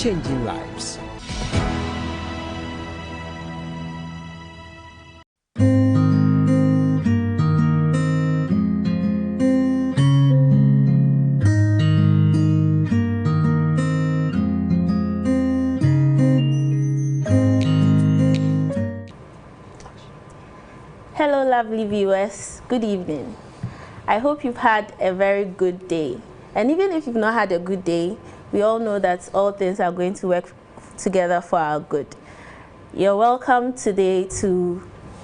changing lives. Hello lovely viewers, good evening. I hope you've had a very good day. And even if you've not had a good day, we all know that all things are going to work together for our good. You're welcome today to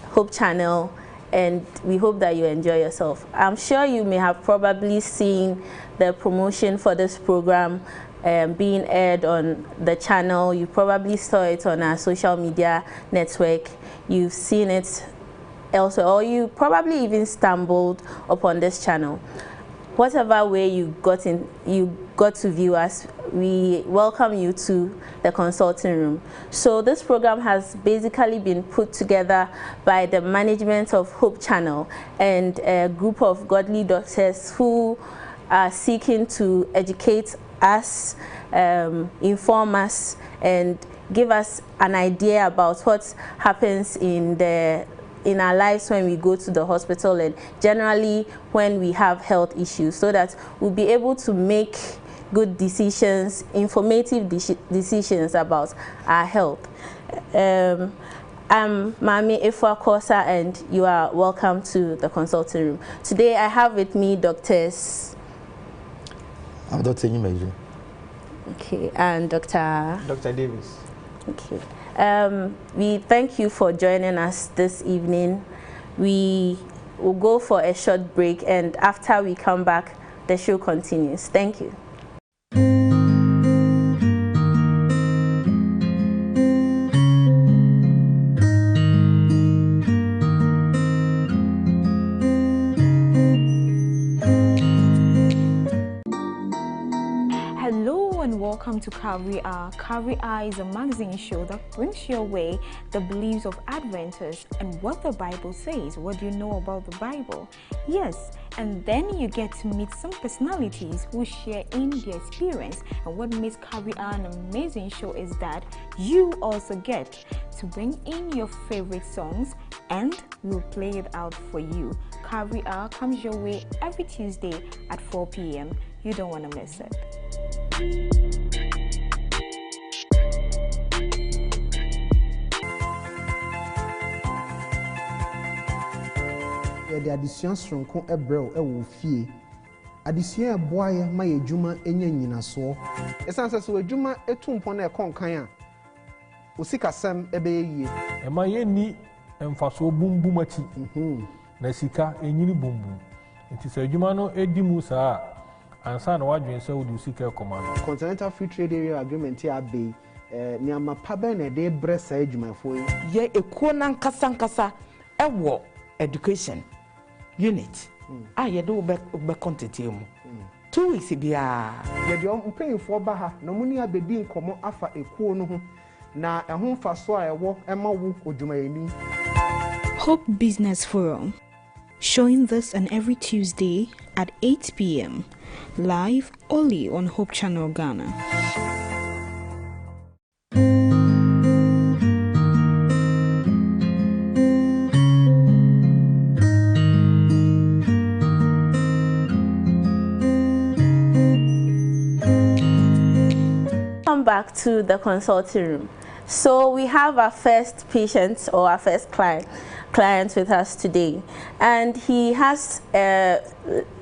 Hope Channel, and we hope that you enjoy yourself. I'm sure you may have probably seen the promotion for this program being aired on the channel. You probably saw it on our social media network. You've seen it elsewhere, or you probably even stumbled upon this channel. Whatever way you got to view us, we welcome you to the consulting room. So this program has basically been put together by the management of Hope Channel and a group of godly doctors who are seeking to educate us, inform us, and give us an idea about what happens in our lives when we go to the hospital, and generally when we have health issues, so that we'll be able to make good decisions, informative decisions about our health. I'm Mami Efua Kosa, and you are welcome to the consulting room. Today I have with me doctors. I'm Dr. Nyimeji. Okay, and Dr. Davis. Okay. We thank you for joining us this evening. We will go for a short break, and after we come back, the show continues. Thank you. Welcome to Calvary Hour. Calvary Hour is a magazine show that brings your way the beliefs of Adventists and what the Bible says. What do you know about the Bible? Yes, and then you get to meet some personalities who share in their experience. And what makes Calvary Hour an amazing show is that you also get to bring in your favorite songs, and we'll play it out for you. Calvary Hour comes your way every Tuesday at 4 p.m. You don't want to miss it. The addition sonko ebrel ewo fie addition eboaye ma yedwuma enya nyinaso esanse so edwuma etumpo na ekonkan a osikasem ebeyie ema yeni emfaso bumbum achi na sika enyini bumbum nti se edwuma no edimu saa ansa na wadwen se wodi sika ekoma no Continental Free Trade Area Agreement ya be ni amapa be na de bresa edwumafo ye ekuo na nkasa ewo education unit ye do be content mu 2 weeks bia ye de mpanyinfo ba ha na muni abedi nkomo afa ekuo no ho na ehun faso a ewo ema wo odwumayeni. Hope Business Forum, showing this on every Tuesday at 8 p.m. live only on Hope Channel Ghana. Welcome back to the consulting room. So we have our first patient, or our first client with us today, and he has a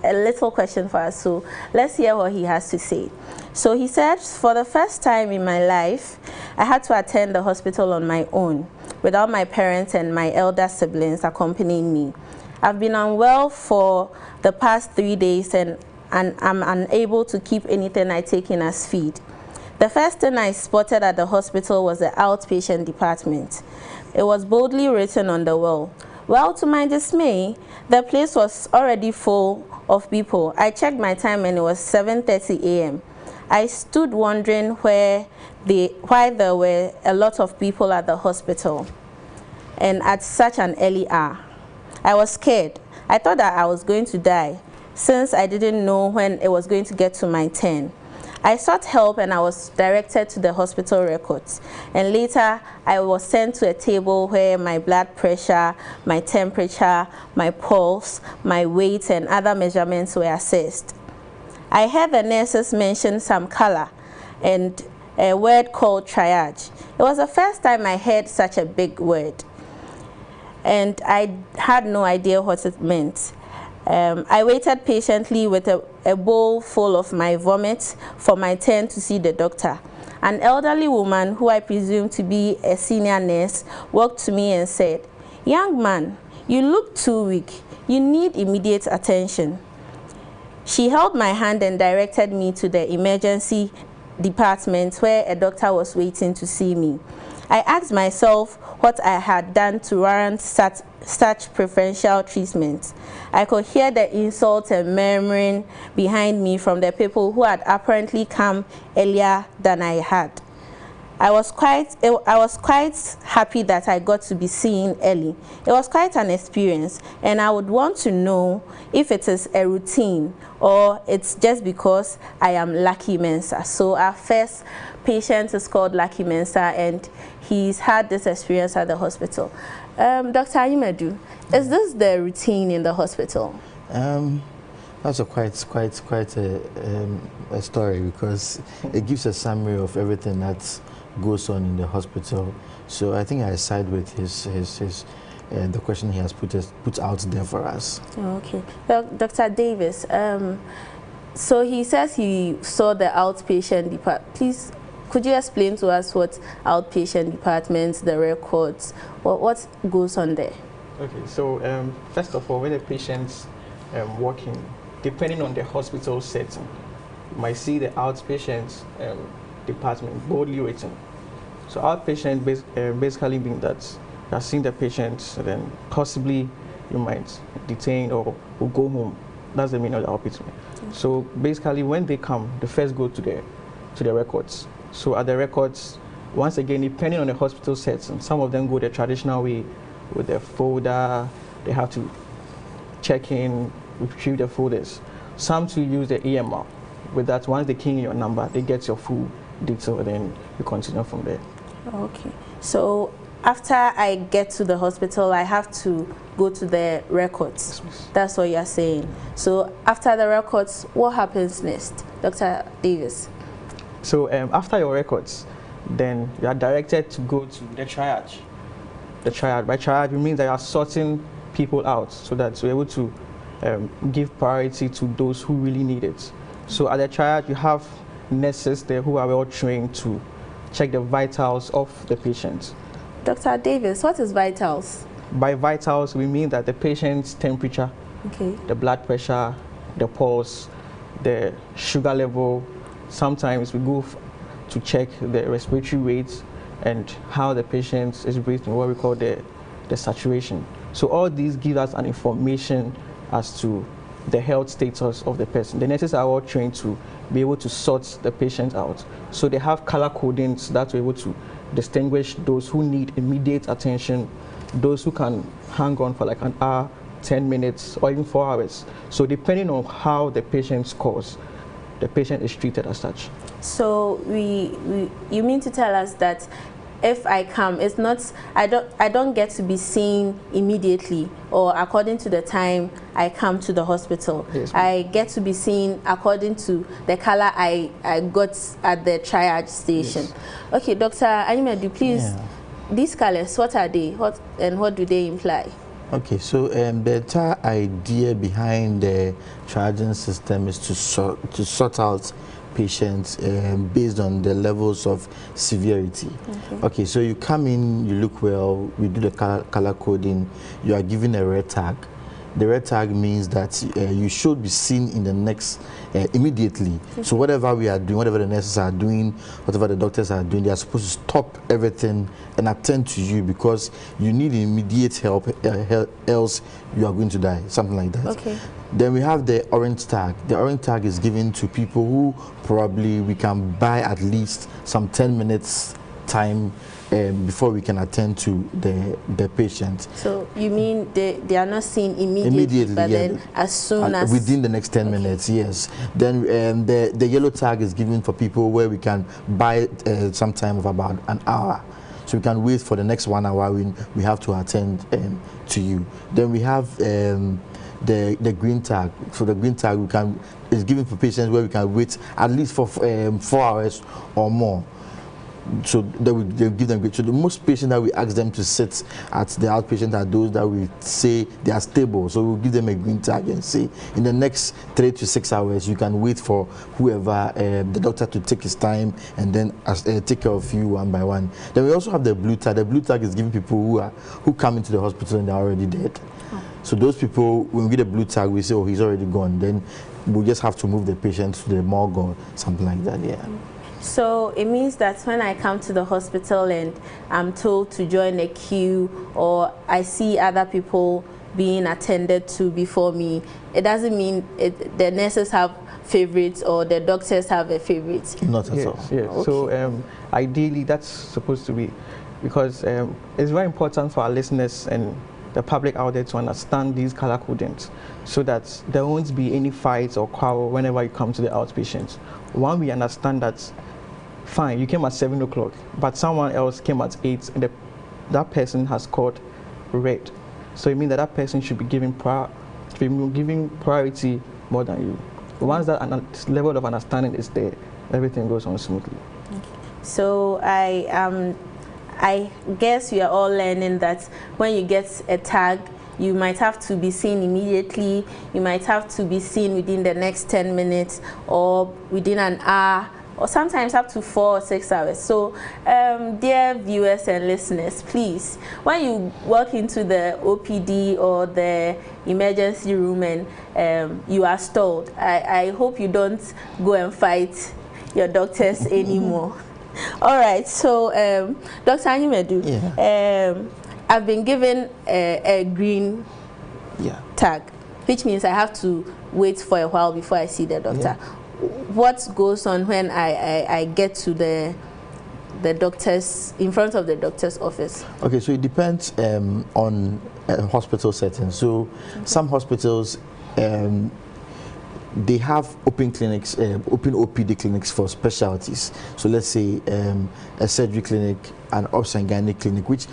little question for us. So let's hear what he has to say. So he said, for the first time in my life, I had to attend the hospital on my own without my parents and my elder siblings accompanying me. I've been unwell for the past 3 days, and I'm unable to keep anything I take in as feed. The first thing I spotted at the hospital was the outpatient department. It was boldly written on the wall. Well, to my dismay, the place was already full of people. I checked my time and it was 7:30 a.m. I stood wondering why there were a lot of people at the hospital and at such an early hour. I was scared. I thought that I was going to die since I didn't know when it was going to get to my turn. I sought help and I was directed to the hospital records. And later, I was sent to a table where my blood pressure, my temperature, my pulse, my weight, and other measurements were assessed. I heard the nurses mention some color and a word called triage. It was the first time I heard such a big word, and I had no idea what it meant. I waited patiently with a bowl full of my vomit for my turn to see the doctor. An elderly woman, who I presume to be a senior nurse, walked to me and said, "Young man, you look too weak. You need immediate attention." She held my hand and directed me to the emergency department where a doctor was waiting to see me. I asked myself what I had done to warrant such preferential treatment. I could hear the insults and murmuring behind me from the people who had apparently come earlier than I had. I was quite happy that I got to be seen early. It was quite an experience, and I would want to know if it is a routine or it's just because I am Lucky Mensah. So our first patient is called Lucky Mensah, and he's had this experience at the hospital. Dr. Ayimedu, is this the routine in the hospital? That's quite a story, because it gives a summary of everything that goes on in the hospital. So I think I side with the question he has put out there for us. Okay, well, Dr. Davis. So he says he saw the outpatient department. Please, could you explain to us what outpatient departments, the records, what goes on there? Okay, so first of all, when the patient's walking, depending on the hospital setting, you might see the outpatient department boldly written. So outpatient basically means that you are seeing the patient, and then possibly you might detain or go home. That's the meaning of the outpatient. So basically, when they come, they first go to the records. So at the records, once again, depending on the hospital setting, some of them go the traditional way with their folder. They have to check in, retrieve the folders. Some to use the EMR. With that, once they key in your number, they get your full detail, and then you continue from there. Okay. So after I get to the hospital, I have to go to the records. Yes. That's what you're saying. So after the records, what happens next, Dr. Davis? So after your records, then you are directed to go to the triage. The triage. By triage, it means that you are sorting people out so that you're able to give priority to those who really need it. So at the triage, you have nurses there who are well trained to check the vitals of the patient. Dr. Davis, what is vitals? By vitals, we mean that the patient's temperature, okay, the blood pressure, the pulse, the sugar level. Sometimes we go to check the respiratory rate and how the patient is breathing, what we call the saturation. So all these give us an information as to the health status of the person. The nurses are all trained to be able to sort the patient out. So they have color codings that are able to distinguish those who need immediate attention, those who can hang on for like an hour, 10 minutes, or even 4 hours. So depending on how the patient scores, the patient is treated as such. So you mean to tell us that if I come, it's not, I don't get to be seen immediately or according to the time I come to the hospital. Yes, I get to be seen according to the color I got at the triage station. Yes. Okay, Dr. Ayimedu, please, these colors, what are they? What do they imply? Okay, so the entire idea behind the triaging system is to sort out patients based on the levels of severity. Okay, so you come in, you look well, we do the color coding, you are given a red tag. The red tag means that you should be seen in the next immediately. So whatever we are doing, whatever the nurses are doing, whatever the doctors are doing, they are supposed to stop everything and attend to you because you need immediate help, else you are going to die, something like that. Okay. Then we have the orange tag. The orange tag is given to people who probably we can buy at least some 10 minutes time before we can attend to the patient. So you mean they are not seen immediately, but yeah. then as soon as... Within the next 10 minutes, yes. Then the yellow tag is given for people where we can buy some time of about an hour. So we can wait for the next 1 hour when we have to attend to you. Then we have the green tag. So the green tag is given for patients where we can wait at least for 4 hours or more. So they'll give them. So the most patients that we ask them to sit at the outpatient are those that we say they are stable. So we'll give them a green tag and say in the next 3 to 6 hours you can wait for whoever the doctor to take his time and then take care of you one by one. Then we also have the blue tag. The blue tag is giving people who come into the hospital and they're already dead. So those people, when we get a blue tag, we say, oh, he's already gone. Then we just have to move the patient to the morgue or something like that. Yeah. So it means that when I come to the hospital and I'm told to join a queue, or I see other people being attended to before me, it doesn't mean the nurses have favorites or the doctors have a favorite. Not at all. Yes. Okay. So ideally that's supposed to be, because it's very important for our listeners and the public out there to understand these color codings so that there won't be any fights or quarrel whenever you come to the outpatients. One, we understand that fine, you came at 7 o'clock, but someone else came at 8 and that person has called red. So it means that person should be given priority more than you. Once that level of understanding is there, everything goes on smoothly. Okay. So I guess we are all learning that when you get a tag, you might have to be seen immediately, you might have to be seen within the next 10 minutes or within an hour, or sometimes up to 4 or 6 hours. So, dear viewers and listeners, please, when you walk into the OPD or the emergency room and you are stalled, I hope you don't go and fight your doctors anymore. All right, so Dr. Anyimedu, yeah. I've been given a green tag, which means I have to wait for a while before I see the doctor. Yeah. What goes on when I get to the doctor's, in front of the doctor's office? Okay, so it depends on hospital settings. So some hospitals, they have open clinics, open OPD clinics for specialties. So let's say a surgery clinic, an obs and gynae clinic, which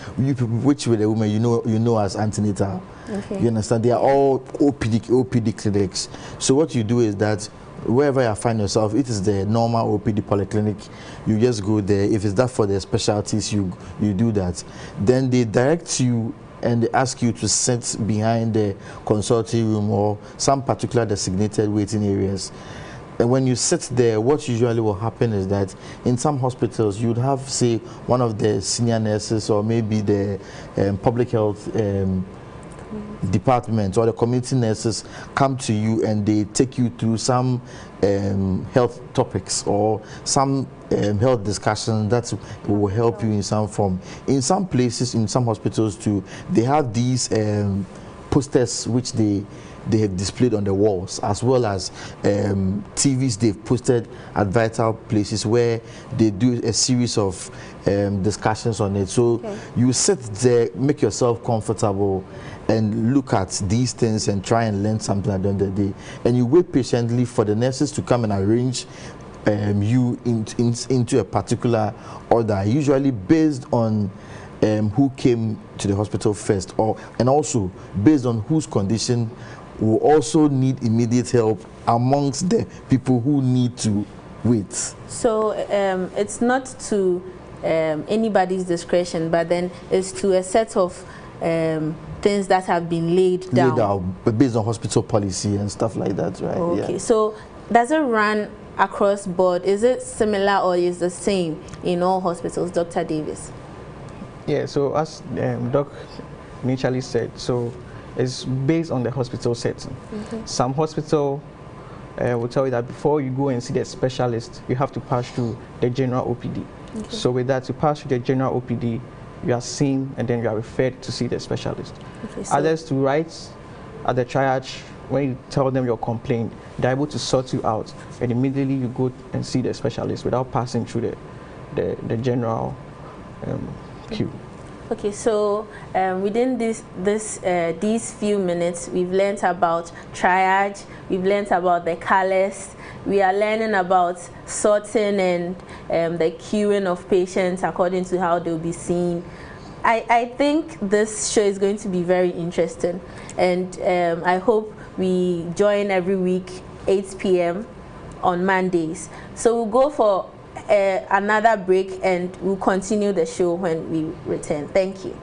with a woman you know as antenatal. Okay. You understand? They are all OPD clinics. So what you do is that wherever you find yourself, it is the normal OPD polyclinic, you just go there. If it's that for the specialties, you do that. Then they direct you and they ask you to sit behind the consulting room or some particular designated waiting areas. And when you sit there, what usually will happen is that in some hospitals, you would have, say, one of the senior nurses or maybe the public health department or the community nurses come to you and they take you through some health topics or some health discussion that will help you in some form. In some places, in some hospitals too, they have these posters which they have displayed on the walls, as well as TVs they've posted at vital places where they do a series of discussions on it. So you sit there, make yourself comfortable and look at these things and try and learn something at the end of the day. And you wait patiently for the nurses to come and arrange you into a particular order, usually based on who came to the hospital first, and also based on whose condition will also need immediate help amongst the people who need to wait. So it's not to anybody's discretion, but then it's to a set of things that have been laid down. Based on hospital policy and stuff like that, right? Okay, yeah. So does it run across board? Is it similar or is the same in all hospitals, Dr. Davis? Yeah, so as Doc initially said, so it's based on the hospital setting. Some hospital will tell you that before you go and see the specialist, you have to pass through the general OPD. So with that, you pass through the general OPD, you are seen and then you are referred to see the specialist. So others to write at the triage, when you tell them your complaint, they're able to sort you out and immediately you go and see the specialist without passing through the general Thank you. Okay, so within these few minutes, we've learned about triage, we've learned about the callus, we are learning about sorting and the queuing of patients according to how they'll be seen. I think this show is going to be very interesting, and I hope we join every week, 8 p.m. on Mondays. So we'll go for another break and we'll continue the show when we return. Thank you.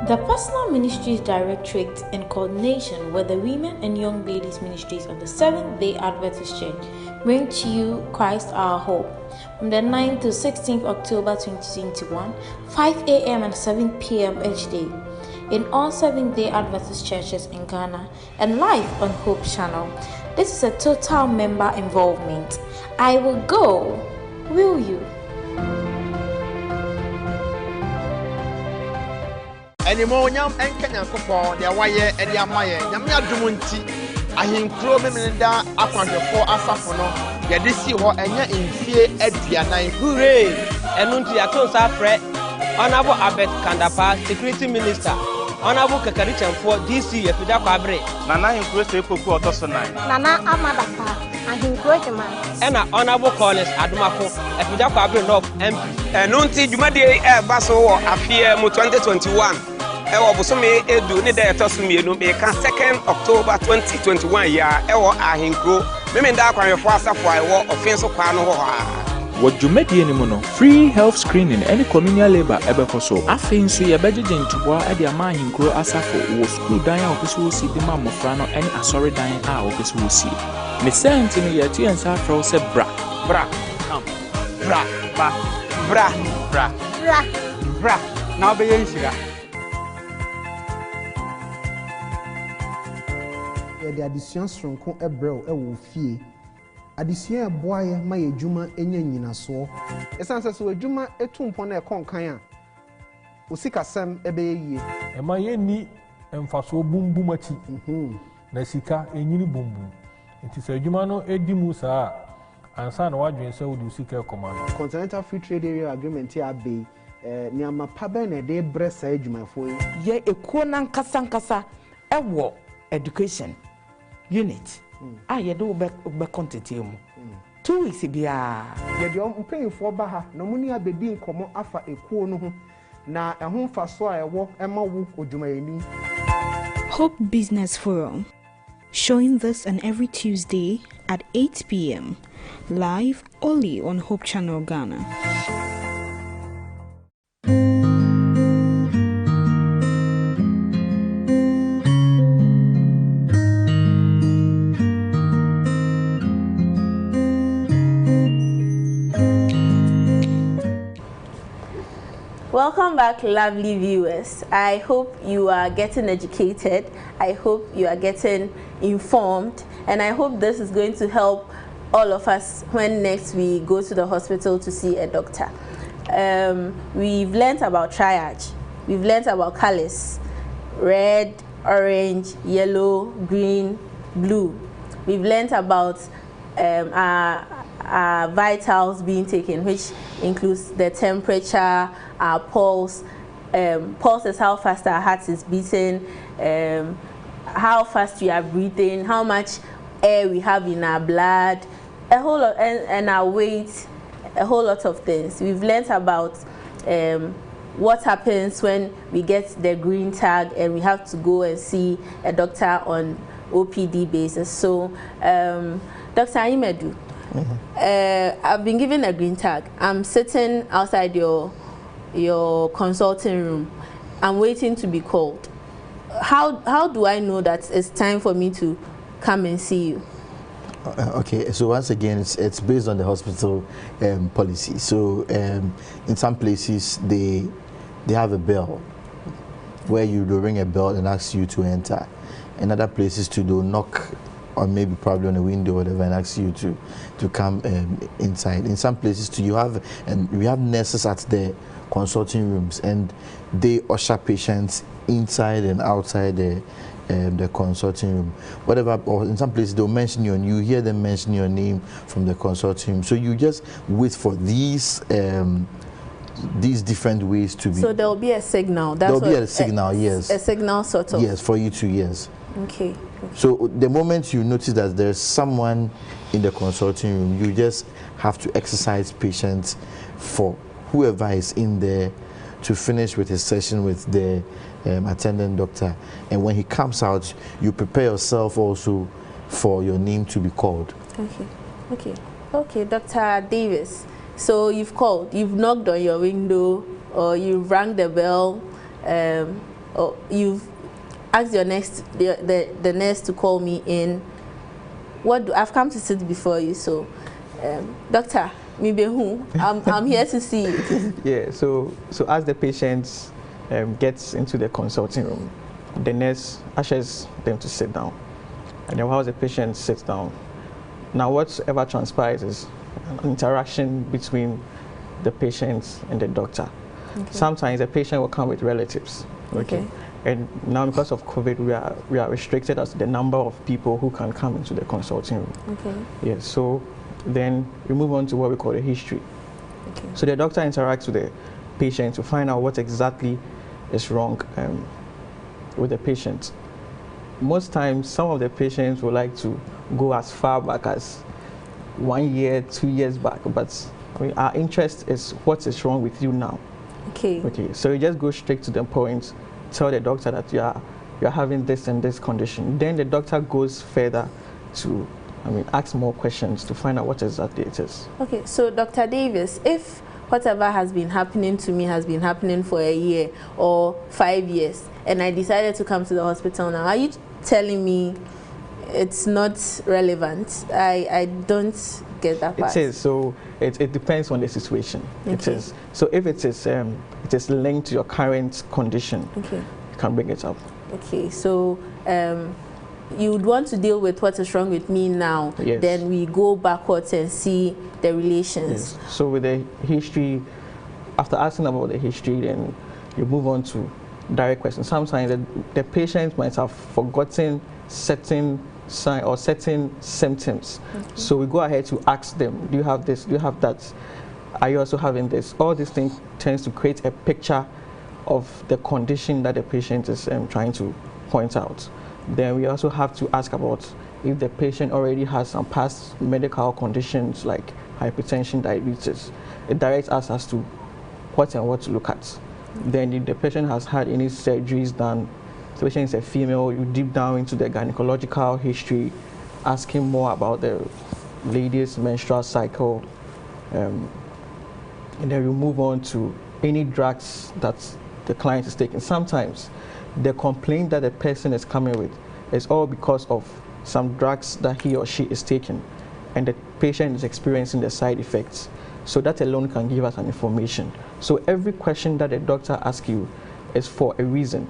The Personal Ministries Directorate, in coordination with the Women and Young Ladies Ministries of the Seventh-day Adventist Church, bring to you Christ Our Hope from the 9th to 16th October 2021, 5 a.m. and 7 p.m. each day in all Seventh-day Adventist churches in Ghana and live on Hope Channel. This is a total member involvement. I will go. Will you? Anymore, Yam and Kenyan Coupon, their wire and Yamaya, Yamia Dumunti, I him crow Melinda, upon the 4 Asafono, Yadisi or Anya in fear Ediana. Hooray! And Nuntia Safre, Honorable Abet Kandapa, Security Minister, Honorable Kakarichan for DC, Epidac Abre, Nana in Crystal Coco Tosonai, Nana Amadapa, and him Croatian, and Honorable Collins Adumako, Epidac Abre North MP, and Nunti Jumadi Basso, Afia Mu 2021. Ewo busome edu ni da etosumi enu be kan 2nd October 2021 ya ewo ahinkro memenda akwanwefo asafo ewo offense kwa no ho ha What you met the free health screening any communal labor ever for so. I think so your budget into war at the amount grow asafo was school dying of this will see the mamma frano any assorry dying out of this will see. Miss Santin yet you and Safro said bra come bra now be sugar. The addition stronko ebro ewo fie addition eboaye ma yedwuma enya nyinaso esanse so edwuma etumpo na ekonkan a osikasem ebeyie e ma yeni emfaso bumbum achi na sika enyini bumbum nti se edwuma no edimu saa ansa na wadwen se wodi sika komando Continental Free Trade Area Agreement ya be niama pabe na de bresa edwumafo ye ekuo na nkasa ewo education unit ye do be quantity mu 2 weeks bia ye de mpanyinfo ba ha na muni abedi nkomo afa ekuo no ho na ehun mfaso a ewo emawo odwumayeni Hope Business Forum, showing this on every Tuesday at 8 p.m. live only on Hope Channel Ghana. Welcome back, lovely viewers. I hope you are getting educated. I hope you are getting informed, and I hope this is going to help all of us when next we go to the hospital to see a doctor. We've learned about triage. We've learned about colors: red, orange, yellow, green, blue. We've learned about our vitals being taken, which includes the temperature, our pulse. Pulse is how fast our heart is beating, how fast we are breathing, how much air we have in our blood, a whole lot, and our weight, a whole lot of things. We've learned about what happens when we get the green tag and we have to go and see a doctor on OPD basis. So, Dr. Imedu, I've been given a green tag. I'm sitting outside your consulting room. I'm waiting to be called. How do I know that it's time for me to come and see you? Okay, so once again, it's based on the hospital policy. So in some places they have a bell where you do ring a bell and ask you to enter. In other places to do knock or maybe probably on a window or whatever, and ask you to come inside. In some places too, we have nurses at the consulting rooms, and they usher patients inside and outside the consulting room. Whatever, or in some places they'll mention you hear them mention your name from the consulting room. So you just wait for these different ways to be. So there will be a signal. There'll be a signal, yes. A signal sort of. Yes, for you to, yes. Okay. So the moment you notice that there's someone in the consulting room, you just have to exercise patience for whoever is in there to finish with his session with the attendant doctor. And when he comes out, you prepare yourself also for your name to be called. Okay, Dr. Davis. So you've called, you've knocked on your window, or you've rang the bell, or you've asked your the nurse to call me in. I've come to sit before you, so Doctor, I'm here to see you. Yeah, so as the patient gets into the consulting room, the nurse ushers them to sit down. And then while the patient sits down, now whatever transpires is an interaction between the patient and the doctor. Okay. Sometimes the patient will come with relatives. Okay. And now because of COVID, we are restricted as to the number of people who can come into the consulting room. Okay. Yeah, so then we move on to what we call the history. Okay. So the doctor interacts with the patient to find out what exactly is wrong with the patient. Most times, some of the patients would like to go as far back as 1 year, 2 years back, but I mean, our interest is what is wrong with you now. Okay. Okay. So you just go straight to the point, tell the doctor that you're having this and this condition. Then the doctor goes further to, ask more questions to find out what exactly it is. Okay. So Dr. Davis, if whatever has been happening to me has been happening for a year or 5 years, and I decided to come to the hospital now, are you telling me it's not relevant? I don't get that part. It is. So it depends on the situation. Okay. It is. So if it is linked to your current condition, okay, you can bring it up. Okay. So you would want to deal with what is wrong with me now. Yes. Then we go backwards and see the relations. Yes. So with the history, after asking about the history, then you move on to direct questions. Sometimes the patient might have forgotten certain sign or certain symptoms. Okay. So we go ahead to ask them, do you have this, do you have that, are you also having this? All these things tends to create a picture of the condition that the patient is trying to point out. Then we also have to ask about if the patient already has some past medical conditions like hypertension, diabetes. It directs us as to what and what to look at. Then if the patient has had any surgeries done, the patient is a female, you deep down into the gynecological history, asking more about the lady's menstrual cycle, and then we move on to any drugs that the client is taking. Sometimes the complaint that the person is coming with is all because of some drugs that he or she is taking, and the patient is experiencing the side effects. So that alone can give us an information. So every question that the doctor asks you is for a reason.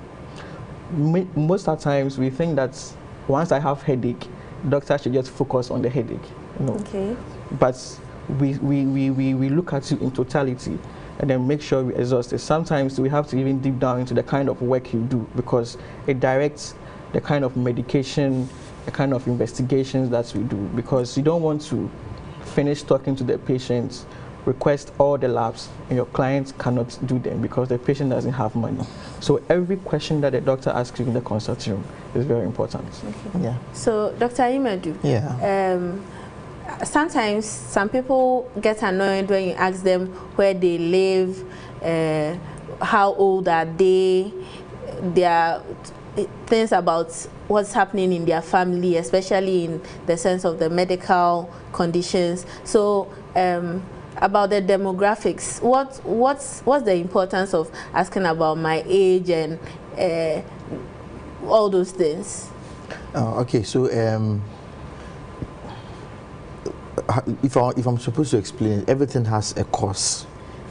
Most of the times we think that once I have headache, doctor should just focus on the headache. No. Okay. But we look at you in totality and then make sure we exhaust it. Sometimes we have to even deep down into the kind of work you do, because it directs the kind of medication, the kind of investigations that we do, because you don't want to finish talking to the patients, request all the labs, and your clients cannot do them because the patient doesn't have money. So every question that the doctor asks you in the consulting room is very important. Okay. Yeah. So Dr. Imadu, sometimes some people get annoyed when you ask them where they live, how old are they, their things about what's happening in their family, especially in the sense of the medical conditions. So about the demographics, what's the importance of asking about my age and all those things? Okay, so if I'm supposed to explain it, everything has a cost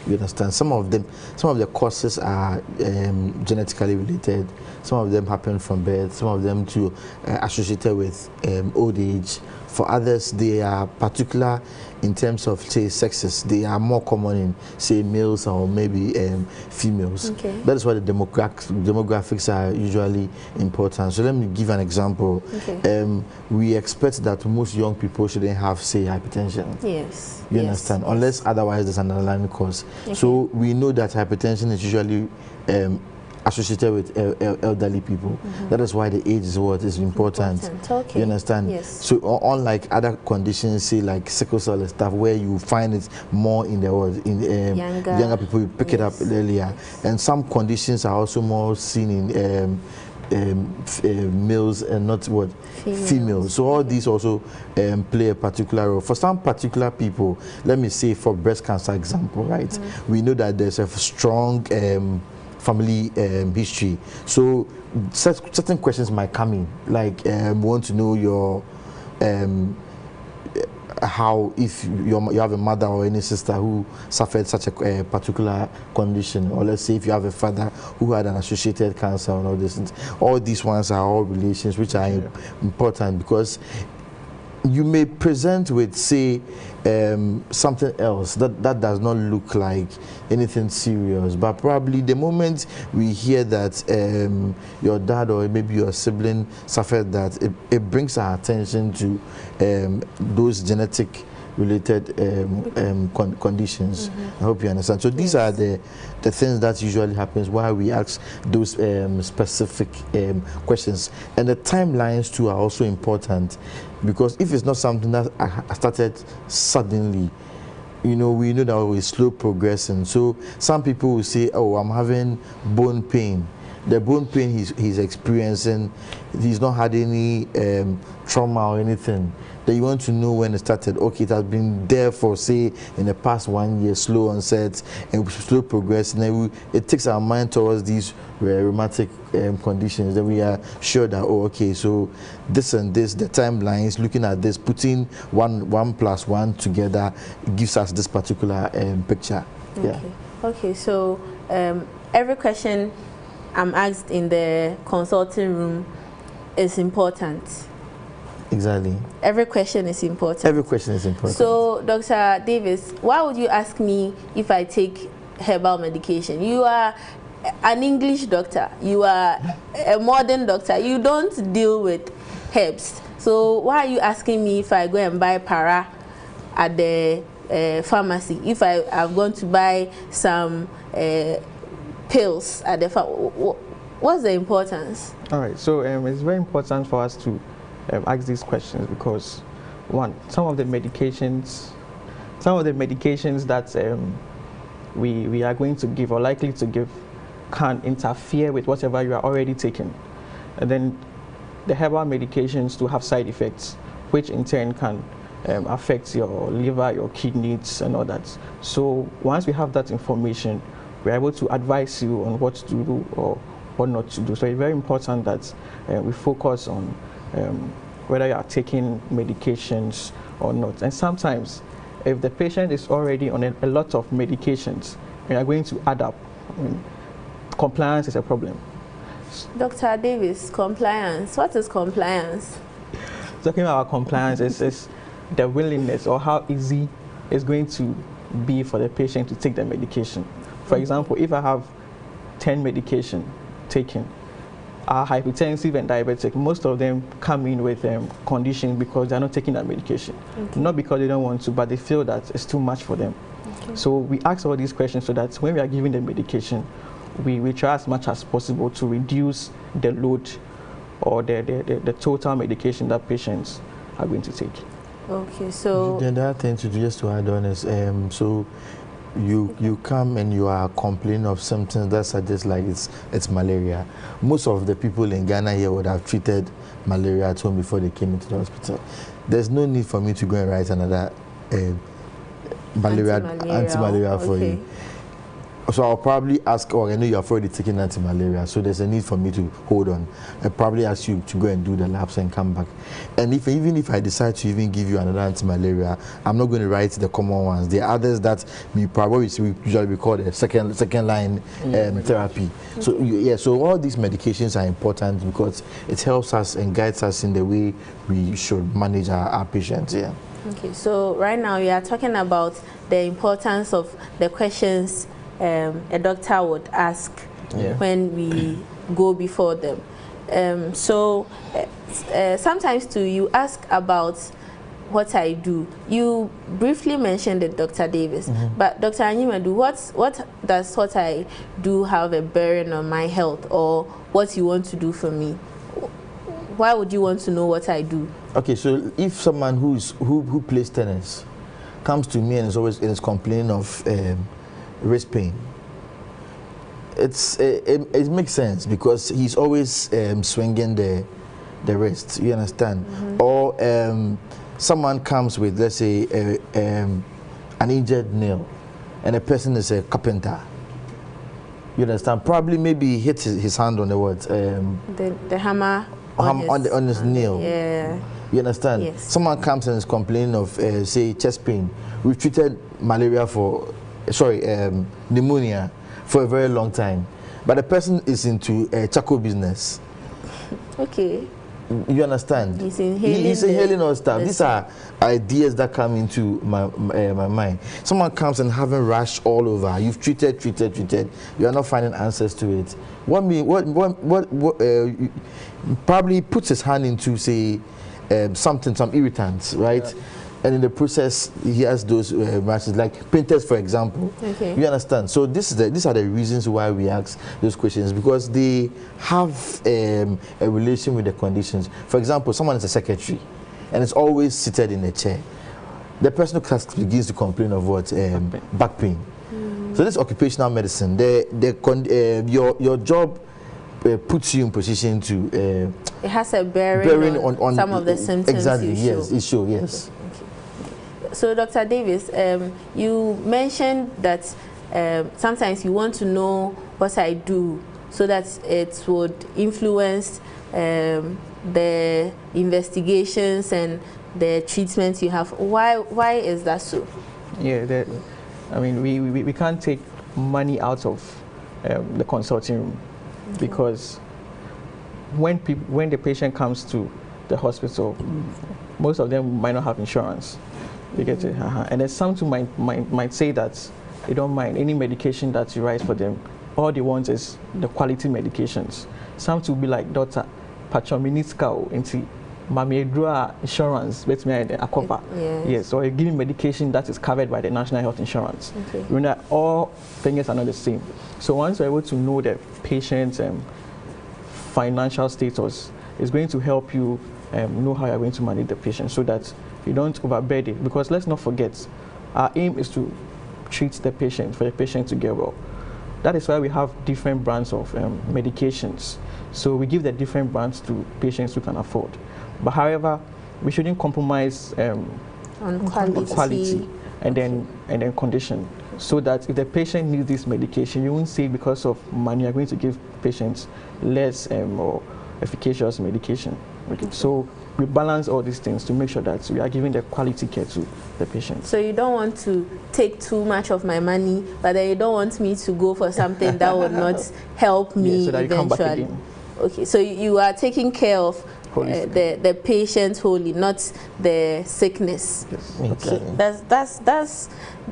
You understand? Some of the causes are genetically related. Some of them happen from birth. Some of them too associated with old age. For others, they are particular in terms of, say, sexes. They are more common in, say, males or maybe females. Okay. That is why the demographics are usually important. So let me give an example. Okay. We expect that most young people shouldn't have, say, hypertension. Yes. You understand? Yes. Unless otherwise there's an underlying cause. Okay. So we know that hypertension is usually associated with elderly people. That is why the age is what is important. Okay. You understand? Yes. So unlike other conditions, say like sickle cell and stuff, where you find it more in the younger people, you pick it up earlier. And some conditions are also more seen in males and not what females. So all these also play a particular role. For some particular people, let me say for breast cancer example, right? We know that there's a strong family history. So certain questions might come in, like we want to know your how, if you have a mother or any sister who suffered such a particular condition, or let's say if you have a father who had an associated cancer and all this. All these ones are all relations which are important, because you may present with, say, something else that does not look like anything serious, but probably the moment we hear that your dad or maybe your sibling suffered that, it brings our attention to those genetic related conditions. I hope you understand. So these are the things that usually happens while we ask those specific questions. And the timelines too are also important, because if it's not something that started suddenly, you know, we know that it's slow progressing. So some people will say, oh, I'm having bone pain. The bone pain he's experiencing, he's not had any trauma or anything. Then you want to know when it started. Okay, it has been there for, say, in the past 1 year, slow onset and slow progress. And then it takes our mind towards these rheumatic conditions. Then we are sure that, oh, okay, so this and this, the timelines, looking at this, putting one plus one together gives us this particular picture. Okay. Yeah. Okay, so every question I'm asked in the consulting room is important. Exactly. Every question is important. Every question is important. So, Dr. Davis, why would you ask me if I take herbal medication? You are an English doctor. You are a modern doctor. You don't deal with herbs. So, why are you asking me if I go and buy para at the pharmacy? If I'm going to buy some pills at the pharmacy? What's the importance? All right. So, it's very important for us to ask these questions, because one, some of the medications that we are going to give or likely to give can interfere with whatever you are already taking, and then the herbal medications do have side effects, which in turn can affect your liver, your kidneys, and all that. So once we have that information, we're able to advise you on what to do or what not to do. So it's very important that we focus on whether you are taking medications or not. And sometimes, if the patient is already on a lot of medications, we are going to add up. I mean, compliance is a problem. Dr. Davis, compliance. What is compliance? Talking about compliance is the willingness or how easy it's going to be for the patient to take the medication. For example, if I have 10 medication taken, are hypertensive and diabetic, most of them come in with condition because they're not taking that medication. Okay. Not because they don't want to, but they feel that it's too much for them. Okay. So we ask all these questions so that when we are giving the medication, we try as much as possible to reduce the load or the total medication that patients are going to take. Okay, so the other thing to do, just to add on, is so you come and you are complaining of symptoms that suggest like it's malaria. Most of the people in Ghana here would have treated malaria at home before they came into the hospital. There's no need for me to go and write another anti-malaria for you. So I'll probably ask, oh, I know you have already taken anti-malaria, so there's a need for me to hold on. I'll probably ask you to go and do the labs and come back. And even if I decide to even give you another anti-malaria, I'm not going to write the common ones. There are others that we probably usually call the second line therapy. So yeah, so all these medications are important because it helps us and guides us in the way we should manage our patients. Yeah. Okay, so right now we are talking about the importance of the questions a doctor would ask when we go before them. Sometimes too, you ask about what I do. You briefly mentioned it, Dr. Davis, but Dr. Anyimadu, what does what I do have a bearing on my health, or what you want to do for me? Why would you want to know what I do? Okay, so if someone who plays tennis comes to me and is complaining of wrist pain, it makes sense because he's always swinging the wrist. You understand? Or someone comes with, let's say, an injured nail, and a person is a carpenter. You understand? Probably maybe he hits his hand on the what? The hammer on his nail. Yeah. You understand? Yes. Someone comes and is complaining of, say, chest pain. We've treated malaria pneumonia for a very long time, but the person is into charcoal business. Okay. You understand? He's inhaling all stuff. These are ideas that come into my mind. Someone comes and having rash all over. You've treated. You are not finding answers to it. Probably puts his hand into, say, some irritants, right? Yeah. And in the process, he has those rashes, like painters, for example. Okay. You understand? So these are the reasons why we ask those questions, because they have a relation with the conditions. For example, someone is a secretary and is always seated in a chair. The person who begins to complain of what? Back pain. So this is occupational medicine. Your job puts you in position to... it has a bearing on some of the symptoms. Exactly, yes, it shows, yes. Okay. So, Dr. Davis, you mentioned that sometimes you want to know what I do so that it would influence the investigations and the treatment you have. Why is that so? Yeah, I mean, we can't take money out of the consulting room, because when the patient comes to the hospital, most of them might not have insurance. You get it? And then some too might say that they don't mind any medication that you write for them. All they want is the quality medications. Some to be like, Doctor, Pachominiska into Mamiedra insurance, bet me a copper. Yes, or giving medication that is covered by the National Health Insurance. Okay. When all things are not the same. So once you're able to know the patient's financial status, it's going to help you know how you're going to manage the patient, so that you don't overburden it. Because let's not forget, our aim is to treat the patient, for the patient to get well. That is why we have different brands of medications. So we give the different brands to patients who can afford. But however, we shouldn't compromise on quality and then condition. So that if the patient needs this medication, you won't say because of money you're going to give patients less or efficacious medication. Okay. So we balance all these things to make sure that we are giving the quality care to the patient. So you don't want to take too much of my money, but then you don't want me to go for something that will not help me so that eventually. You come back again. Okay, so you are taking care of the patient wholly, not the sickness. Yes. Okay.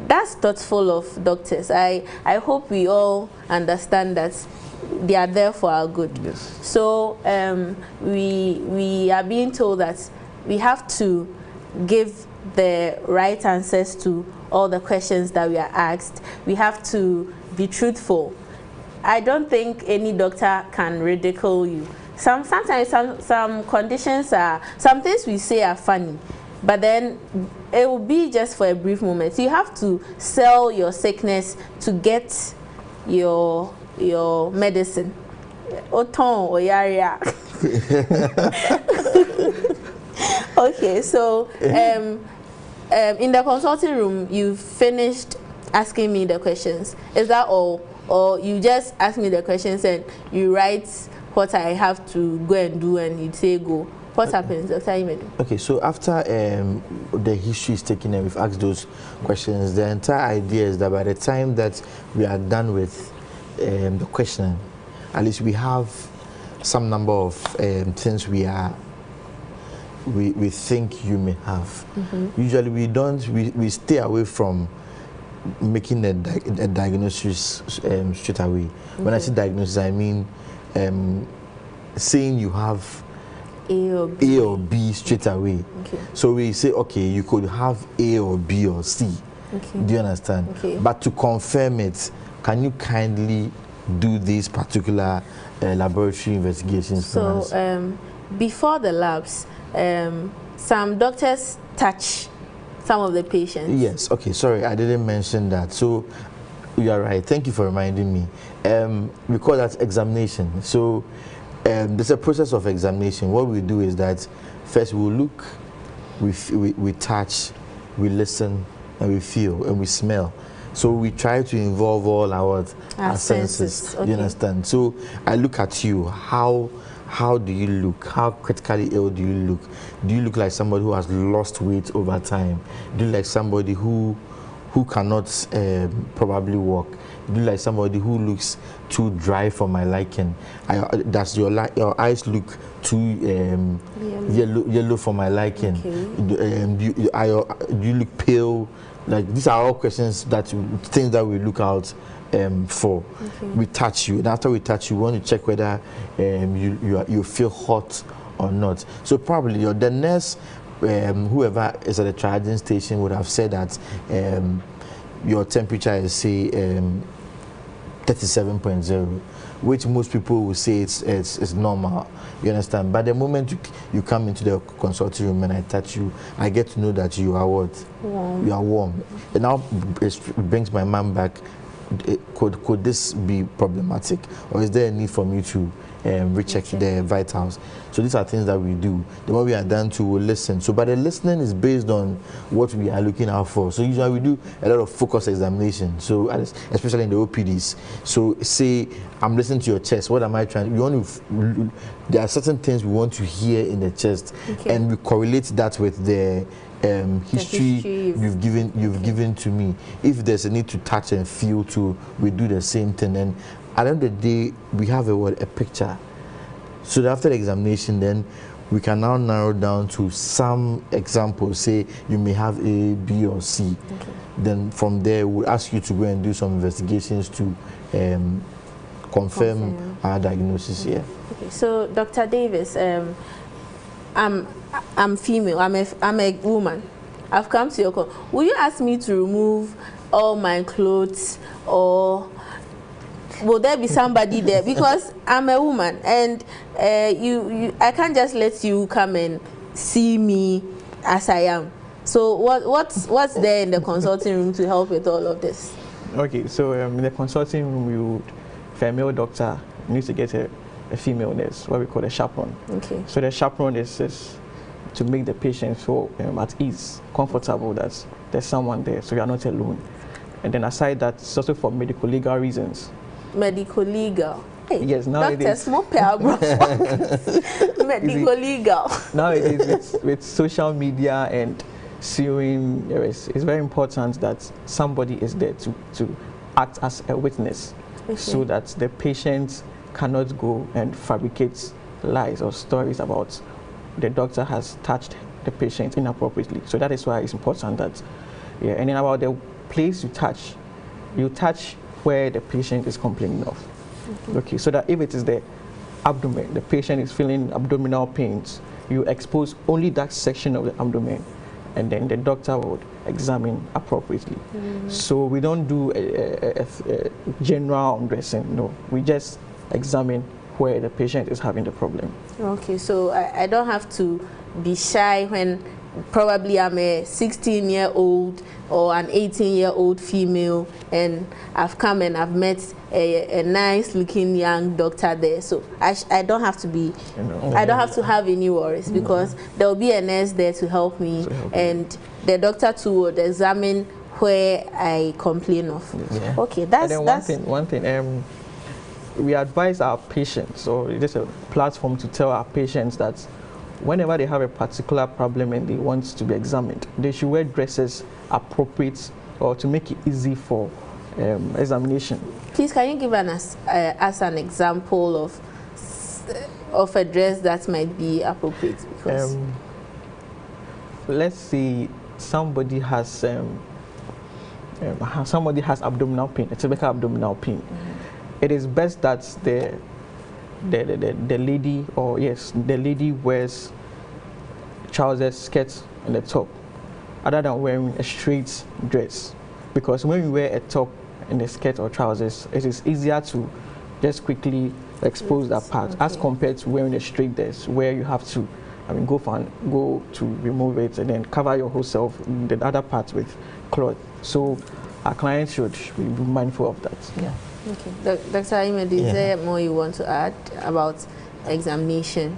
That's thoughtful of doctors. I hope we all understand that they are there for our good. Yes. So we are being told that we have to give the right answers to all the questions that we are asked. We have to be truthful. I don't think any doctor can ridicule you. Sometimes some conditions are, some things we say are funny, but then it will be just for a brief moment. So you have to sell your sickness to get your medicine. Oton oyaria. Okay, so in the consulting room, you've finished asking me the questions. Is that all? Or you just ask me the questions and you write what I have to go and do and you say go? What happens, Dr. Imedu? Okay, so after the history is taken and we've asked those questions, the entire idea is that by the time that we are done with the questioning, at least we have some number of things we think you may have. Usually we stay away from making a diagnosis straight away. When I say diagnosis, I mean saying you have A or B straight away. So we say, okay, you could have A or B or C. Do you understand? But to confirm it, can you kindly do these particular laboratory investigations for us? So before the labs, some doctors touch some of the patients. Yes, okay, sorry, I didn't mention that. So you are right, thank you for reminding me. We call that examination. So there's a process of examination. What we do is that first we'll look, we touch, we listen, and we feel, and we smell. So we try to involve all our senses. You understand? So I look at you. How do you look? How critically ill do you look? Do you look like somebody who has lost weight over time? Do you look like somebody who cannot probably walk? Do you like somebody who looks too dry for my liking? Does your eyes look too yellow for my liking? Do you look pale? Like, these are all questions things that we look out for. We touch you, and after we touch you, we want to check whether you feel hot or not. So probably the nurse, whoever is at the triaging station, would have said that your temperature is, say, 37.0, which most people will say it's normal. You understand? But the moment you come into the consulting room and I touch you, I get to know that you are what? Warm. You are warm. It now brings my mind back. Could this be problematic, or is there a need for me to recheck the vitals? So these are things that we do. The more we are done to, we'll listen. So, but the listening is based on what we are looking out for. So usually we do a lot of focus examination. So especially in the OPDs. So say I'm listening to your chest. What am I trying? There are certain things we want to hear in the chest, and we correlate that with the history you've given to me. If there's a need to touch and feel too, we do the same thing. And at the end of the day, we have a picture. So after the examination, then we can now narrow down to some examples. Say you may have A, B, or C. Then from there, we'll ask you to go and do some investigations to confirm our diagnosis here. So Dr. Davis, I'm female. I'm a woman. I've come to your call. Will you ask me to remove all my clothes, or will there be somebody there? Because I'm a woman, and I can't just let you come and see me as I am. So what's there in the consulting room to help with all of this? Okay, so in the consulting room, for a male doctor, you need to get a female nurse, what we call a chaperone. So the chaperone is to make the patient feel at ease, comfortable that there's someone there, so you're not alone. And then aside that, it's also for medical legal reasons. Medical legal? Hey, yes, nowadays. Medical legal. Nowadays, with social media and suing, it's very important that somebody is there to act as a witness, so that the patient cannot go and fabricate lies or stories about the doctor has touched the patient inappropriately. So that is why it's important that, and then about the place you touch where the patient is complaining of. Okay, so that if it is the abdomen, the patient is feeling abdominal pains, you expose only that section of the abdomen, and then the doctor would examine appropriately. So we don't do a general undressing, no. We just examine where the patient is having the problem. Okay, so I don't have to be shy when probably I'm a 16-year-old or an 18-year-old female, and I've come and I've met a nice-looking young doctor there. So I don't have to be, I don't have to have any worries, because there will be a nurse there to help me, and the doctor too would examine where I complain of. Yeah. Okay, that's one thing. We advise our patients, or it is a platform to tell our patients that whenever they have a particular problem and they want to be examined, they should wear dresses appropriate or to make it easy for examination. Please, can you give us an example of a dress that might be appropriate? Because let's say somebody has abdominal pain, a typical abdominal pain. It is best that the lady, or yes, the lady wears trousers, skirts, and the top, other than wearing a straight dress. Because when you wear a top and a skirt or trousers, it is easier to just quickly expose that part, as compared to wearing a straight dress where you have to, go to remove it and then cover your whole self, the other part with cloth. So our clients should be mindful of that. Yeah. Okay. Dr. Imedu, is there more you want to add about examination?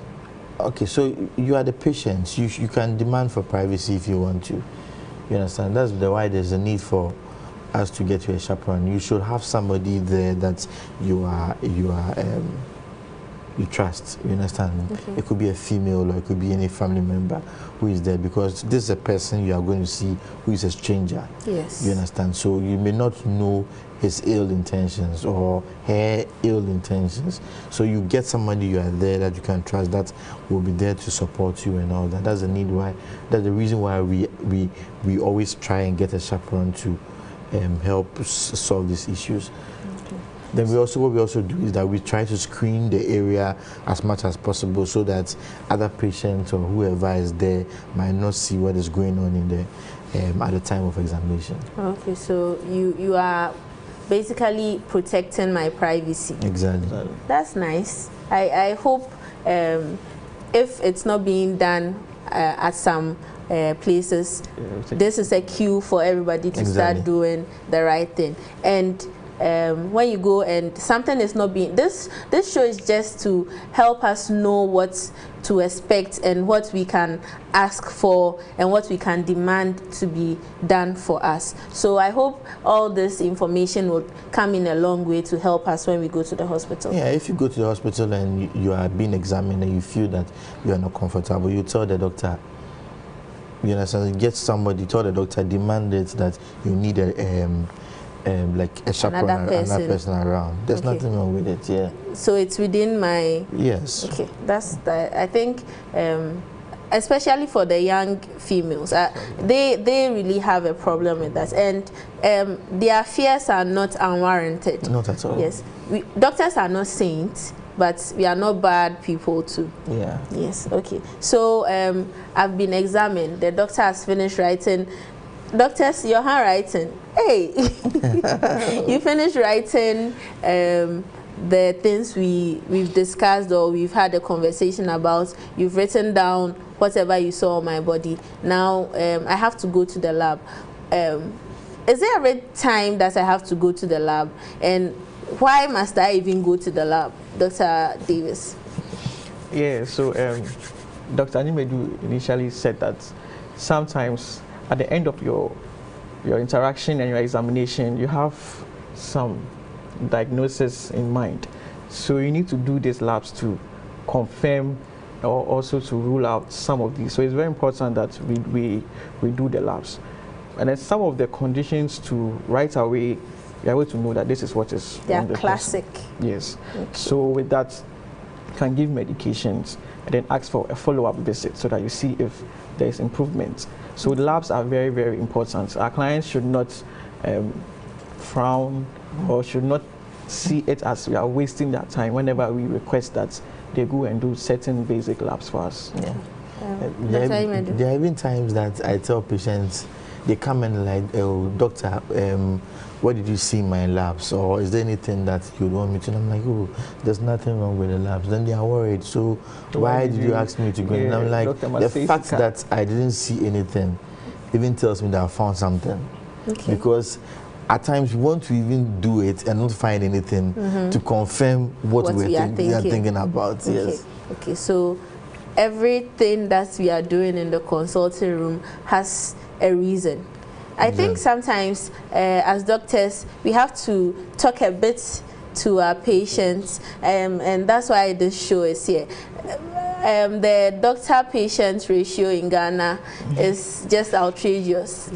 Okay, so you are the patient. You can demand for privacy if you want to. You understand? That's why there's a need for us to get you a chaperone. You should have somebody there that you trust. You understand? Okay. It could be a female, or it could be any family member who is there, because this is a person you are going to see who is a stranger. Yes. You understand? So you may not know his ill intentions or her ill intentions. So you get somebody you are there that you can trust, that will be there to support you and all that. That's the need why. That's the reason why we always try and get a chaperone to help solve these issues. Then what we also do is that we try to screen the area as much as possible, so that other patients or whoever is there might not see what is going on in there at the time of examination. Okay, so you are basically protecting my privacy. Exactly. That's nice. I hope if it's not being done at some places, this is a cue for everybody to start doing the right thing. And when you go and something is not being, this show is just to help us know what to expect and what we can ask for and what we can demand to be done for us. So I hope all this information will come in a long way to help us when we go to the hospital. Yeah, if you go to the hospital and you are being examined and you feel that you are not comfortable, you tell the doctor. You understand? Get somebody, tell the doctor, demand it that you need like a chaperone, another person around. There's nothing wrong with it. Yeah. So it's within my. Yes. Okay, that's that. I think, especially for the young females, they really have a problem with that, and their fears are not unwarranted. Not at all. Yes, doctors are not saints, but we are not bad people too. Yeah. Yes. Okay. So I've been examined. The doctor has finished writing. Doctors, your handwriting. Hey, you finished writing the things we've discussed or we've had a conversation about. You've written down whatever you saw on my body. Now I have to go to the lab. Is there every time that I have to go to the lab? And why must I even go to the lab, Dr. Davis? Yeah, so Dr. Animedu initially said that sometimes at the end of your interaction and your examination, you have some diagnosis in mind. So you need to do these labs to confirm or also to rule out some of these. So it's very important that we do the labs. And then some of the conditions to right away, you're able to know that this is what is wrong. They are classic. Yes. Okay. So with that, you can give medications and then ask for a follow-up visit so that you see if there is improvement. So the labs are very, very important. Our clients should not frown or should not see it as we are wasting their time whenever we request that they go and do certain basic labs for us. Yeah. There are even times that I tell patients, they come and like, oh, doctor, what did you see in my labs? Or is there anything that you want me to? And I'm like, oh, there's nothing wrong with the labs. Then they are worried. So why did you ask me to go? And I'm like, the fact that I didn't see anything even tells me that I found something. Okay. Because at times we want to even do it and not find anything to confirm what we are thinking about. Okay. Yes. Okay, so everything that we are doing in the consulting room has a reason. I think sometimes as doctors, we have to talk a bit to our patients, and that's why this show is here. The doctor-patient ratio in Ghana is just outrageous.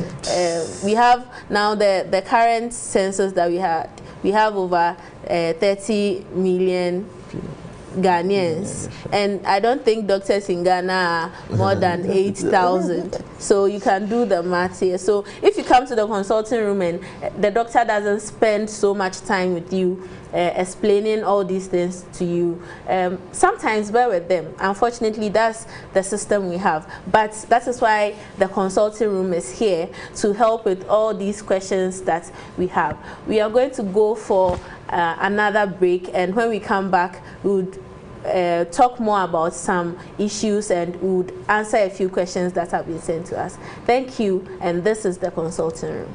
We have now the current census that we have over 30 million Ghanaians, and I don't think doctors in Ghana are more than 8,000. So you can do the math here. So if you come to the consulting room and the doctor doesn't spend so much time with you, explaining all these things to you, sometimes bear with them. Unfortunately, that's the system we have. But that is why the consulting room is here to help with all these questions that we have. We are going to go for another break, and when we come back, we would talk more about some issues and we would answer a few questions that have been sent to us. Thank you, and this is the consulting room.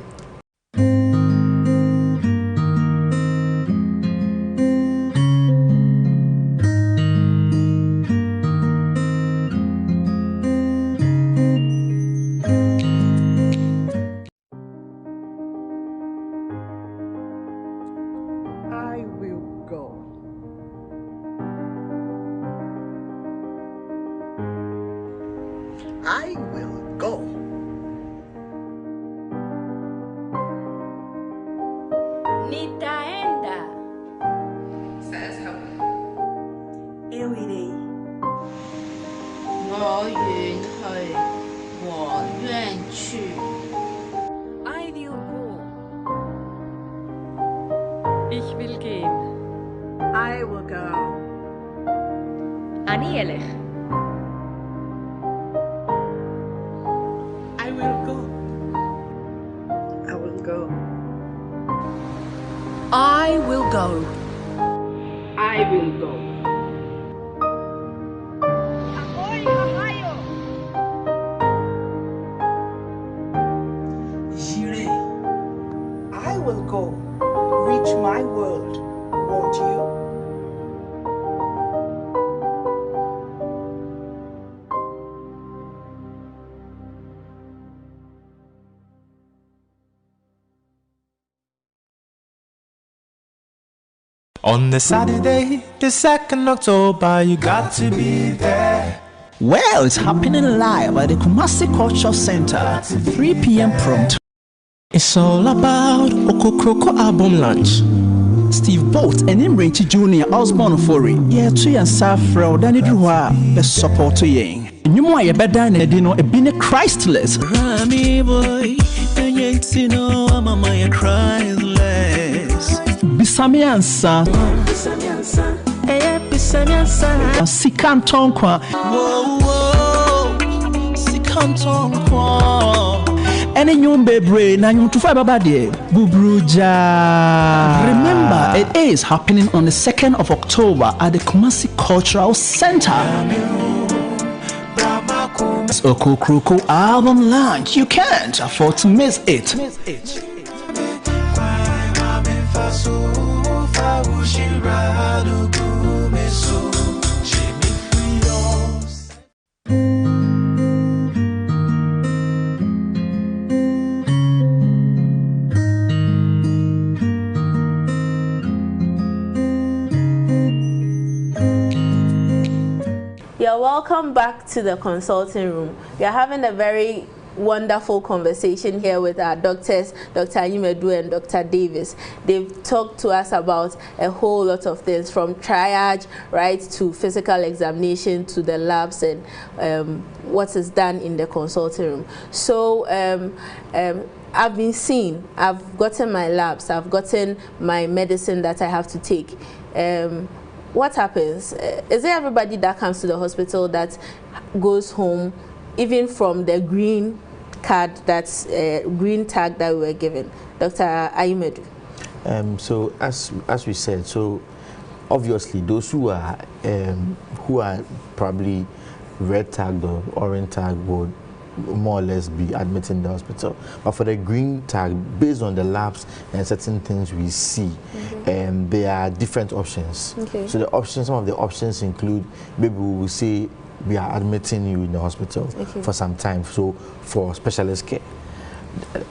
I will go. Nitaenda. Sasa. Every 我願去和願去 I will go. Ich will gehen. I will go. אני אלך. I will go. I will go. I will go. I will go. J'irai. I will go. Reach my world, won't you? On the Saturday, the 2nd October, you got to be there. Well, it's happening live at the Kumasi Cultural Center, 3 p.m. prompt. It's all about Okokroko album launch. Steve Bolt and Imrenchi Jr. Osborne Fori. Yeah, 2 and Safra, Danny Drua, the support to Yang. And you might have better than a been a Christless. Rami boy, and you know I'm a Maya Christless. Bisamiansa. Sikantonkwa. Whoa, Sikantonkwa. And in your baby, now you to find Babadi, Bubruja. Remember, it is happening on the 2nd of October at the Kumasi Cultural Center. Okokroko album launch. You can't afford to miss it. You're welcome back to the consulting room. We are having a very wonderful conversation here with our doctors, Dr. Ayimedu and Dr. Davis. They've talked to us about a whole lot of things, from triage, right, to physical examination, to the labs and what is done in the consulting room. So I've been seen, I've gotten my labs, I've gotten my medicine that I have to take. What happens? Is there everybody that comes to the hospital that goes home, even from the green card, that's green tag that we were given? Dr. Ayimedu. So as we said, so obviously those who are probably red tagged or orange tagged would more or less be admitted in the hospital. But for the green tag, based on the labs and certain things we see, there are different options. Okay. So some of the options include, maybe we will say we are admitting you in the hospital for some time, so for specialist care.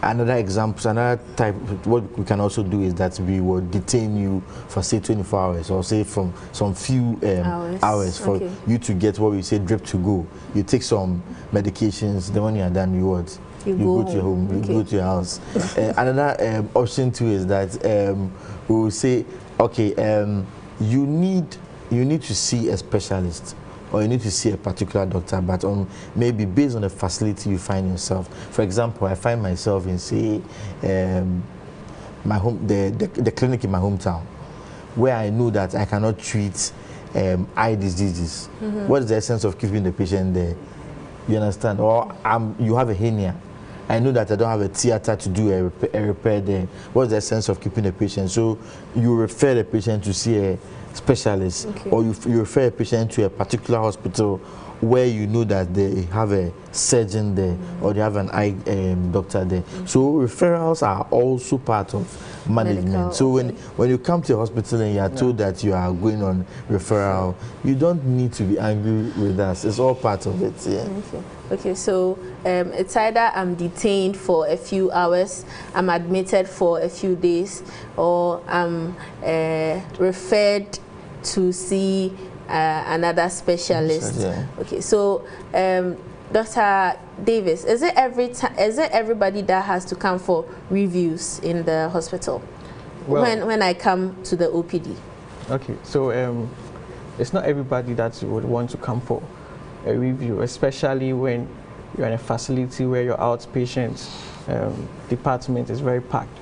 another example, another type, what we can also do is that we will detain you for say 24 hours or say from some few hours for you to get what we say drip to go. You take some medications, then when you are done, you what? You go to your home, you go to your house. Another option too is that we will say, okay, you need to see a specialist, or you need to see a particular doctor, but maybe based on the facility you find yourself. For example, I find myself in say my home, the clinic in my hometown, where I know that I cannot treat eye diseases. What is the essence of keeping the patient there? You understand? Or you have a hernia. I know that I don't have a theater to do a repair there. What's the sense of keeping the patient? So you refer the patient to see a specialist, or you refer a patient to a particular hospital where you know that they have a surgeon there, or they have an eye doctor there. So referrals are also part of management. So when you come to a hospital and you are told that you are going on referral, you don't need to be angry with us. It's all part of it. Yeah. Okay, so it's either I'm detained for a few hours, I'm admitted for a few days, or I'm referred to see another specialist. Okay, so Dr. Davis, is it everybody that has to come for reviews in the hospital? Well, when I come to the OPD? Okay, so it's not everybody that would want to come for a review, especially when you're in a facility where your outpatient department is very packed.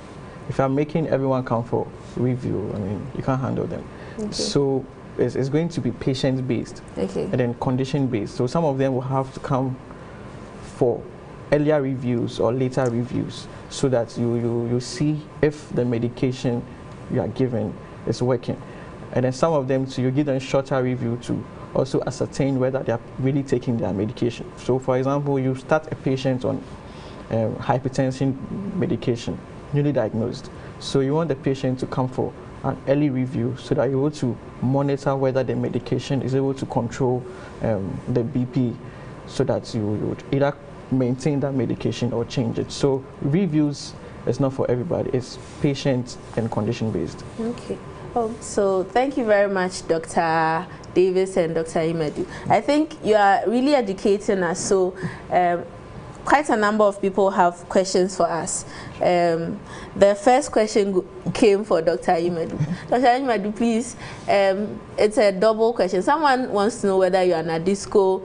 If I'm making everyone come for review, I mean, you can't handle them. So it's going to be patient-based and then condition-based. So some of them will have to come for earlier reviews or later reviews, so that you see if the medication you are given is working. And then some of them, so you give them shorter review to also ascertain whether they are really taking their medication. So for example, you start a patient on hypertension medication, newly diagnosed. So you want the patient to come for an early review so that you're able to monitor whether the medication is able to control the BP, so that you would either maintain that medication or change it. So reviews is not for everybody. It's patient and condition based. Okay. So thank you very much, Dr. Davis and Dr. Imedu. I think you are really educating us. So quite a number of people have questions for us. The first question came for Dr. Imedu. Dr. Imedu, please, it's a double question. Someone wants to know whether you are an ADISCO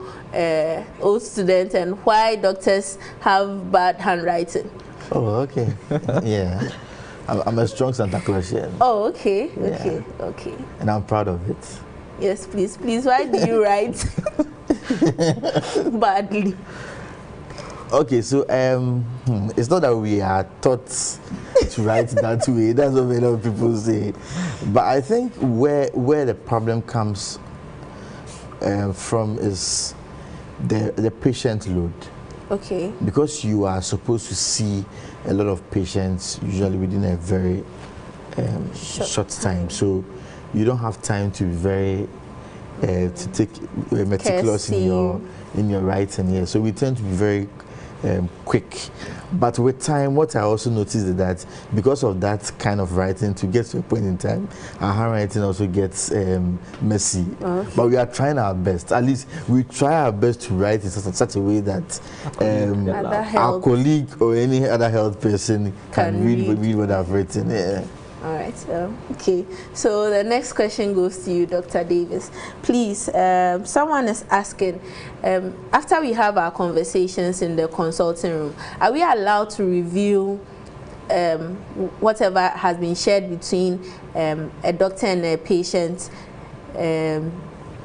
old student and why doctors have bad handwriting. Oh, okay. Yeah. I'm a strong Santa Clausian. Oh, okay. Okay. Yeah. Okay. And I'm proud of it. Yes, please. Please, why do you write badly? Okay, so it's not that we are taught to write that way. That's what a lot of people say. But I think where the problem comes from is the patient load. Okay. Because you are supposed to see a lot of patients, usually within a very short time. So you don't have time to be very to take meticulous in your writing here. So we tend to be very quick. But with time, what I also noticed is that because of that kind of writing, to get to a point in time, our handwriting also gets messy. Okay. But we are trying our best. At least we try our best to write in such a way that our colleague or any other health person can read what I've written. Yeah. All right. Okay. So the next question goes to you, Dr. Davis. Please, someone is asking, after we have our conversations in the consulting room, are we allowed to review whatever has been shared between a doctor and a patient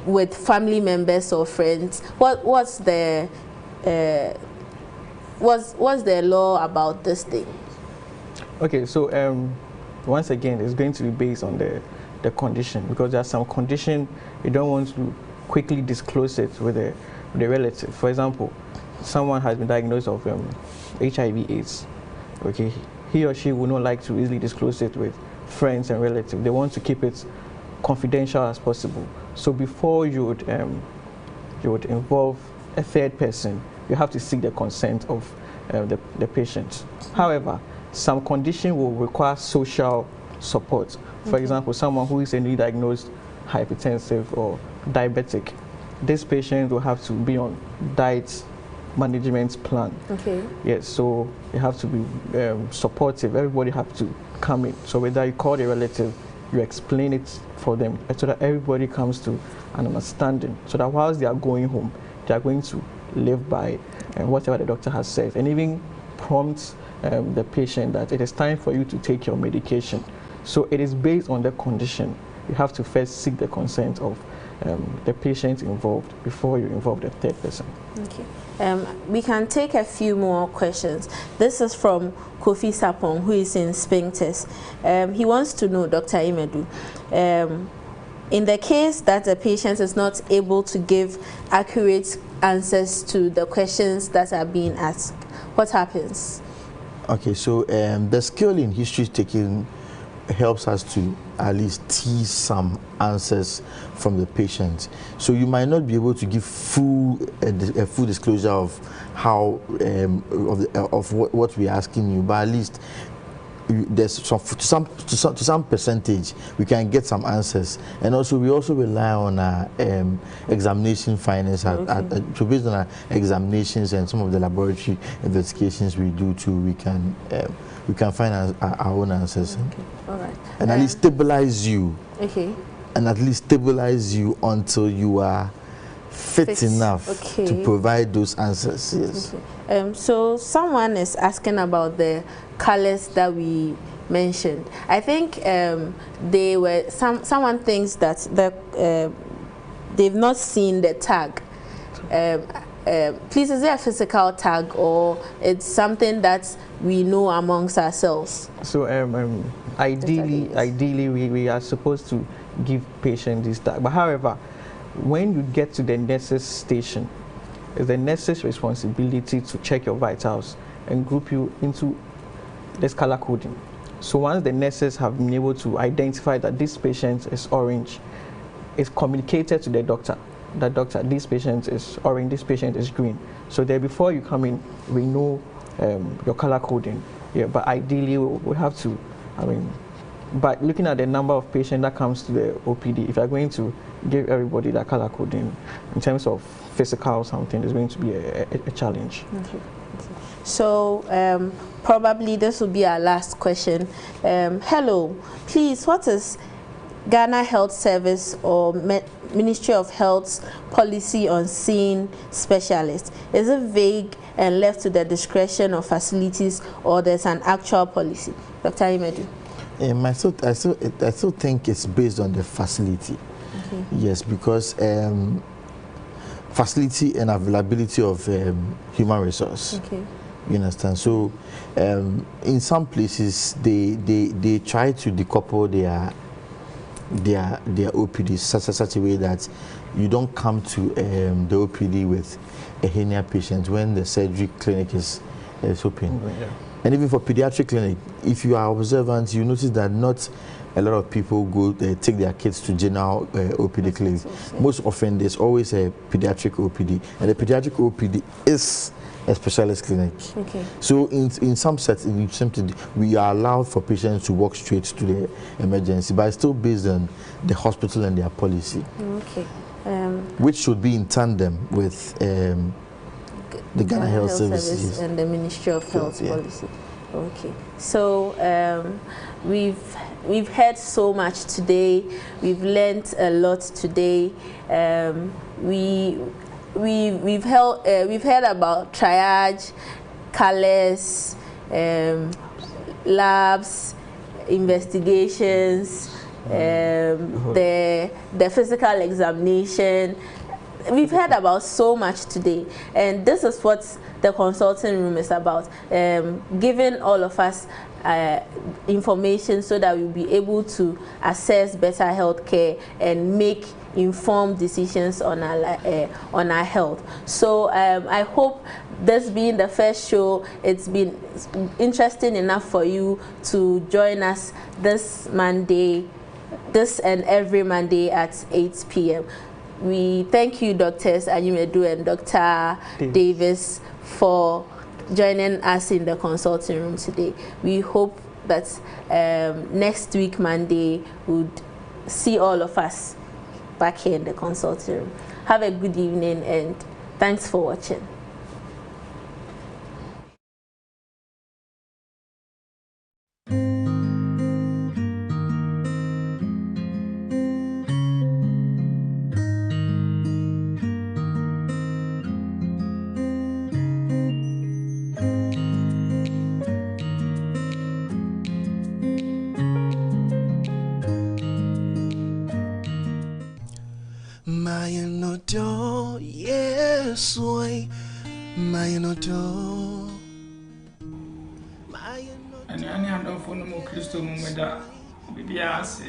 with family members or friends? What's the law about this thing? Okay. So once again, it's going to be based on the condition, because there's some condition you don't want to quickly disclose it with a relative. For example, someone has been diagnosed of HIV/AIDS. Okay, he or she would not like to easily disclose it with friends and relatives. They want to keep it confidential as possible. So before you would involve a third person, you have to seek the consent of the patient. However, some condition will require social support. For example, someone who is a newly diagnosed hypertensive or diabetic, this patient will have to be on diet management plan. Okay. Yes, so you have to be supportive. Everybody have to come in. So whether you call a relative, you explain it for them so that everybody comes to an understanding. So that whilst they are going home, they are going to live by whatever the doctor has said, and even prompt the patient that it is time for you to take your medication. So it is based on the condition. You have to first seek the consent of the patient involved before you involve the third person. Okay. We can take a few more questions. This is from Kofi Sapong, who is in Spinktest. He wants to know, Dr. Imedu, in the case that the patient is not able to give accurate answers to the questions that are being asked, what happens? Okay, so the skill in history taking helps us to at least tease some answers from the patient. So you might not be able to give a full disclosure of how of what we're asking you, but at least there's to some percentage we can get some answers. And also we also rely on our examination findings. So based on our examinations and some of the laboratory investigations we do too, we can find our own answers. Okay. All right. And at least stabilize you. Okay. And at least stabilize you until you are fit enough to provide those answers. Yes. Okay. So someone is asking about the colors that we mentioned. I think they were someone thinks that they've not seen the tag. Please, is there a physical tag or it's something that we know amongst ourselves? So ideally we are supposed to give patients this tag. But however, when you get to the nurse's station, it's the nurse's responsibility to check your vitals and group you into this color coding. So once the nurses have been able to identify that this patient is orange, it's communicated to the doctor. The doctor, this patient is orange, this patient is green. So there, before you come in, we know your color coding. Yeah, but ideally we have to, but looking at the number of patients that comes to the OPD, if you're going to give everybody that color coding in terms of physical something, it's going to be a challenge. Okay. So probably this will be our last question. Hello, please, what is Ghana Health Service or Ministry of Health's policy on seeing specialists? Is it vague and left to the discretion of facilities, or there's an actual policy? Dr. Imedu. I still think it's based on the facility. Okay. Yes, because facility and availability of human resource. Okay. You understand? So in some places they try to decouple their OPD such a way that you don't come to the OPD with a hernia patient when the surgery clinic is open. Yeah. And even for pediatric clinic, if you are observant, you notice that not a lot of people go take their kids to general OPD clinic. Most often there's always a pediatric OPD, and the pediatric OPD is a specialist clinic. Okay. So in some settings, we are allowed for patients to walk straight to the emergency, but it's still based on the hospital and their policy. Okay. Which should be in tandem with the Ghana Health Service and the Ministry of Health policy. Okay. So we've heard so much today. We've learned a lot today. We've heard about triage, colors, labs, investigations, the physical examination. We've heard about so much today, and this is what the consulting room is about, giving all of us information so that we'll be able to assess better health care and make informed decisions on our health. So I hope this being the first show, it's been interesting enough for you to join us this and every Monday at 8 p.m. We thank you, Doctors Anyumedu and Dr. Davis, for joining us in the consulting room today. We hope that next week, Monday, would see all of us back here in the consulting room. Have a good evening and thanks for watching. Mayanoto, yes, way. Mayanoto. And I don't follow more crystal moment that we be asked.